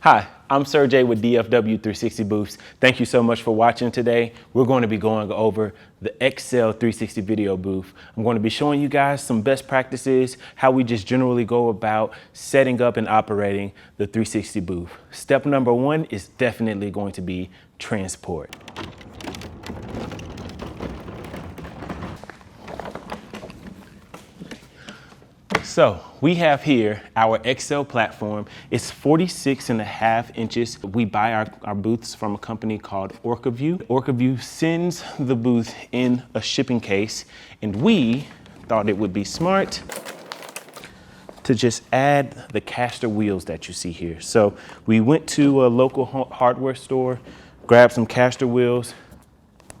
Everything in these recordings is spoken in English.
Hi, I'm Sergey with DFW360 Booths. Thank you so much for watching today. We're going to be going over the XL360 video booth. I'm going to be showing you guys some best practices, how we just generally go about setting up and operating the 360 booth. Step number one is definitely going to be transport. So we have here our XL platform. It's 46.5 inches. We buy our booths from a company called OrcaView. OrcaView sends the booth in a shipping case, and we thought it would be smart to just add the caster wheels that you see here. So we went to a local hardware store, grabbed some caster wheels,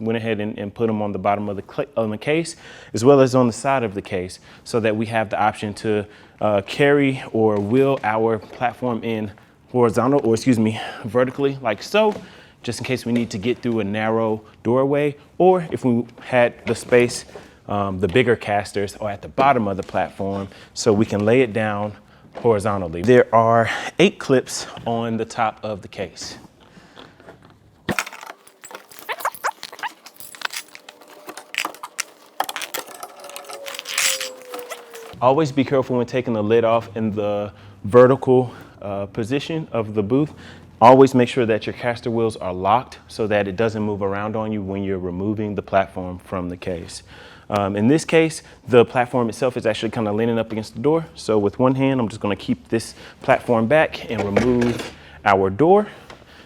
went ahead and put them on the bottom of the case, as well as on the side of the case, so that we have the option to carry or wheel our platform in vertically, like so, just in case we need to get through a narrow doorway, or if we had the space, the bigger casters are at the bottom of the platform, so we can lay it down horizontally. There are 8 clips on the top of the case. Always be careful when taking the lid off in the vertical position of the booth. Always make sure that your caster wheels are locked so that it doesn't move around on you when you're removing the platform from the case. In this case, the platform itself is actually kind of leaning up against the door. So with one hand, I'm just going to keep this platform back and remove our door.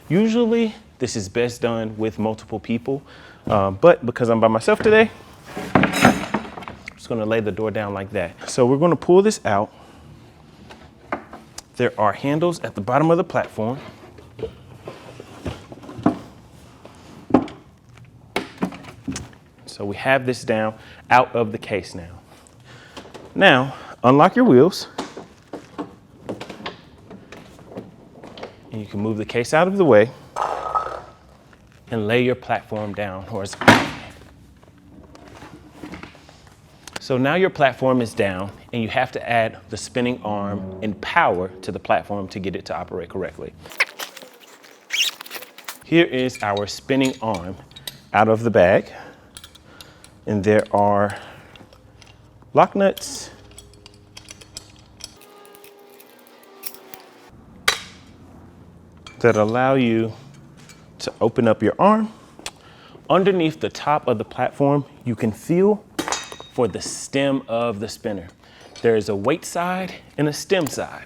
Usually, this is best done with multiple people, but because I'm by myself today, going to lay the door down like that. So we're going to pull this out. There are handles at the bottom of the platform. So we have this down out of the case now. Now, unlock your wheels. And you can move the case out of the way and lay your platform down horizontally. So now your platform is down, and you have to add the spinning arm and power to the platform to get it to operate correctly. Here is our spinning arm out of the bag, and there are lock nuts, that allow you to open up your arm. Underneath the top of the platform, you can feel for the stem of the spinner. There is a weight side and a stem side.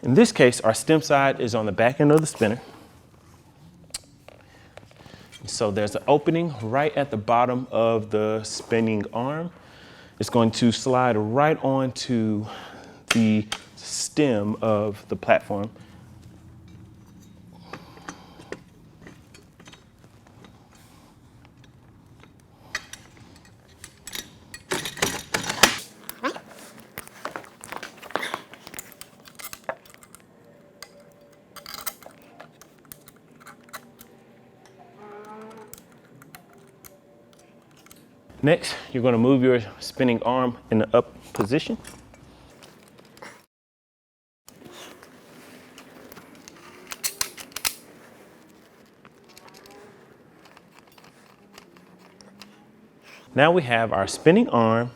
In this case, our stem side is on the back end of the spinner. So there's an opening right at the bottom of the spinning arm. It's going to slide right onto the stem of the platform. Next, you're going to move your spinning arm in the up position. Now we have our spinning arm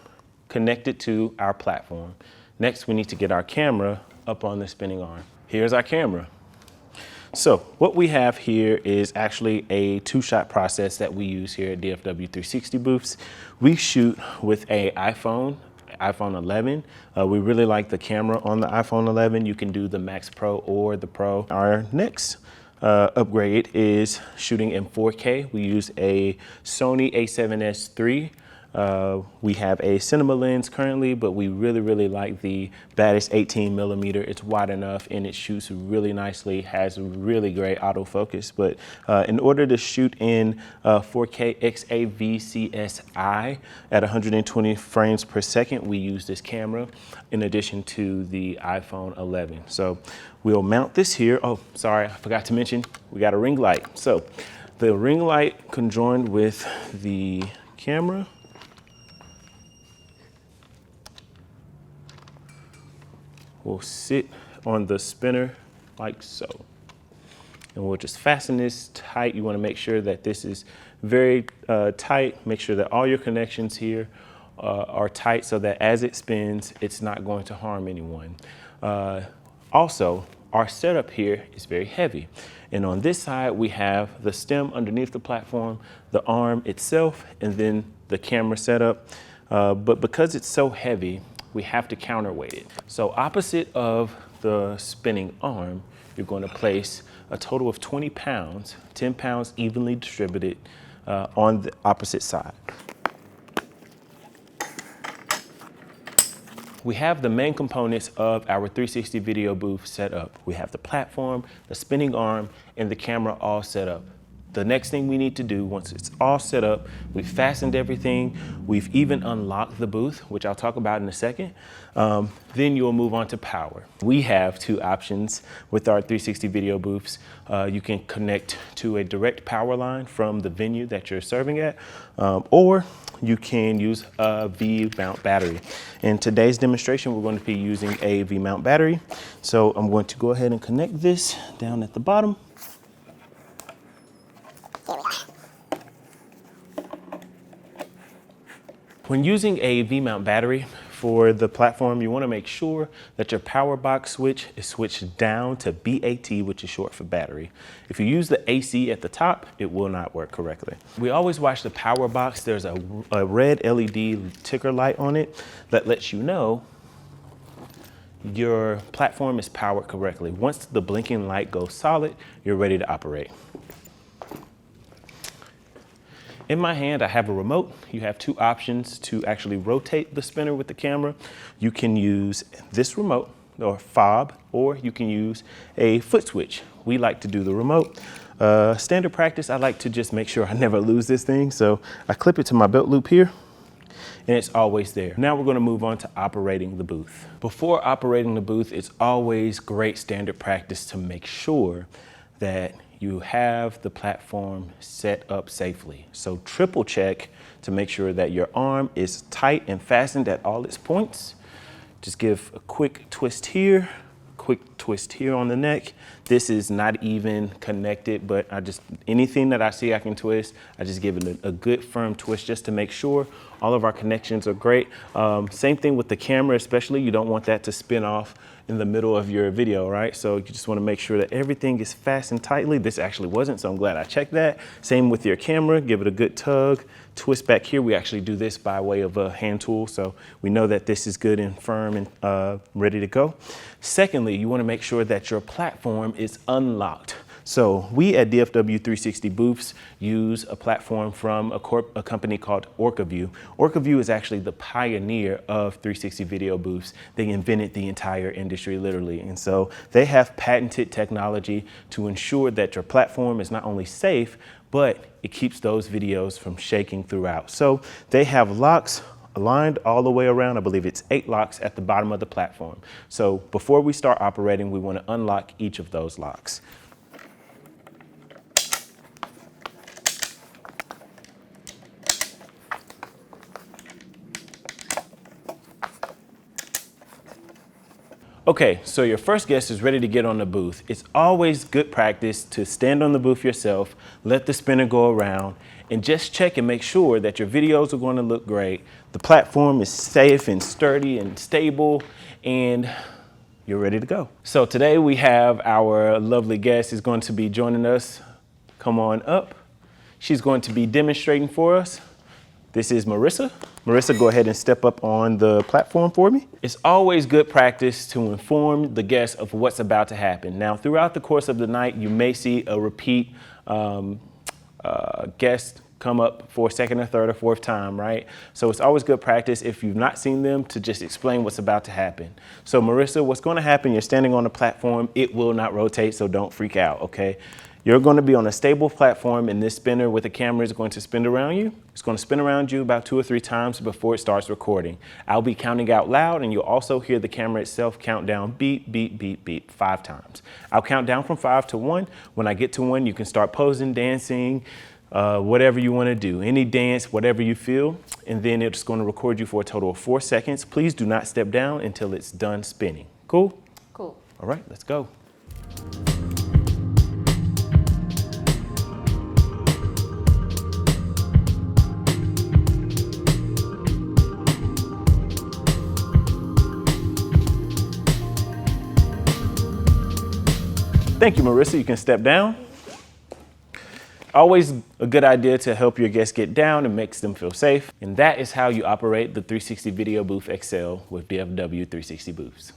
connected to our platform. Next, we need to get our camera up on the spinning arm. Here's our camera. So what we have here is actually a 2-shot process that we use here at DFW360 Booths. We shoot with an iPhone 11. We really like the camera on the iPhone 11. You can do the Max Pro or the Pro. Our next upgrade is shooting in 4K. We use a Sony a7S III. We have a cinema lens currently, but we really like the baddest 18mm. It's wide enough and it shoots really nicely, has really great autofocus. But in order to shoot in 4K XAVCSI at 120 frames per second, we use this camera in addition to the iPhone 11. So we'll mount this here. Oh, sorry, I forgot to mention, we got a ring light. So the ring light conjoined with the camera will sit on the spinner like so. And we'll just fasten this tight. You want to make sure that this is very tight. Make sure that all your connections here are tight so that as it spins, it's not going to harm anyone. Also, our setup here is very heavy. And on this side, we have the stem underneath the platform, the arm itself, and then the camera setup. But because it's so heavy, we have to counterweight it. So opposite of the spinning arm, you're going to place a total of 20 pounds, 10 pounds evenly distributed on the opposite side. We have the main components of our 360 video booth set up. We have the platform, the spinning arm, and the camera all set up. The next thing we need to do, once it's all set up, we've fastened everything, we've even unlocked the booth, which I'll talk about in a second, then you'll move on to power. We have two options with our 360 video booths. You can connect to a direct power line from the venue that you're serving at, or you can use a V-mount battery. In today's demonstration, we're going to be using a V-mount battery. So I'm going to go ahead and connect this down at the bottom. When using a V-mount battery for the platform, you want to make sure that your power box switch is switched down to BAT, which is short for battery. If you use the AC at the top, it will not work correctly. We always watch the power box. There's a red LED ticker light on it that lets you know your platform is powered correctly. Once the blinking light goes solid, you're ready to operate. In my hand, I have a remote. You have two options to actually rotate the spinner with the camera. You can use this remote or fob, or you can use a foot switch. We like to do the remote. Standard practice, I like to just make sure I never lose this thing. So I clip it to my belt loop here, and it's always there. Now we're gonna move on to operating the booth. Before operating the booth, it's always great standard practice to make sure that you have the platform set up safely. So triple check to make sure that your arm is tight and fastened at all its points. Just give a quick twist here, quick twist here on the neck. This is not even connected, but anything that I see I can twist, I just give it a good firm twist just to make sure all of our connections are great. Same thing with the camera, especially. You don't want that to spin off in the middle of your video, right? So you just want to make sure that everything is fastened tightly. This actually wasn't, so I'm glad I checked that. Same with your camera, give it a good tug, twist back here. We actually do this by way of a hand tool, so we know that this is good and firm and ready to go. Secondly, you want to make sure that your platform is unlocked. So we at DFW360 Booths use a platform from a company called OrcaView. OrcaView is actually the pioneer of 360 video booths. They invented the entire industry, literally. And so they have patented technology to ensure that your platform is not only safe, but it keeps those videos from shaking throughout. So they have locks aligned all the way around. I believe it's 8 locks at the bottom of the platform. So before we start operating, we want to unlock each of those locks. Okay, so your first guest is ready to get on the booth. It's always good practice to stand on the booth yourself, let the spinner go around, and just check and make sure that your videos are going to look great. The platform is safe and sturdy and stable, and you're ready to go. So today we have our lovely guest is going to be joining us. Come on up. She's going to be demonstrating for us. This is Marissa. Marissa, go ahead and step up on the platform for me. It's always good practice to inform the guests of what's about to happen. Now, throughout the course of the night, you may see a repeat guest come up for a second or third or fourth time, right? So it's always good practice if you've not seen them to just explain what's about to happen. So Marissa, what's going to happen, you're standing on the platform, it will not rotate, so don't freak out, okay? You're going to be on a stable platform, and this spinner with the camera is going to spin around you. It's going to spin around you about 2 or 3 times before it starts recording. I'll be counting out loud, and you'll also hear the camera itself count down beep, beep, beep, beep 5 times. I'll count down from 5 to 1. When I get to 1, you can start posing, dancing, whatever you want to do. Any dance, whatever you feel, and then it's going to record you for a total of 4 seconds. Please do not step down until it's done spinning. Cool? Cool. All right, let's go. Thank you, Marissa. You can step down. Always a good idea to help your guests get down and makes them feel safe. And that is how you operate the 360 Video Booth XL with DFW360 booths.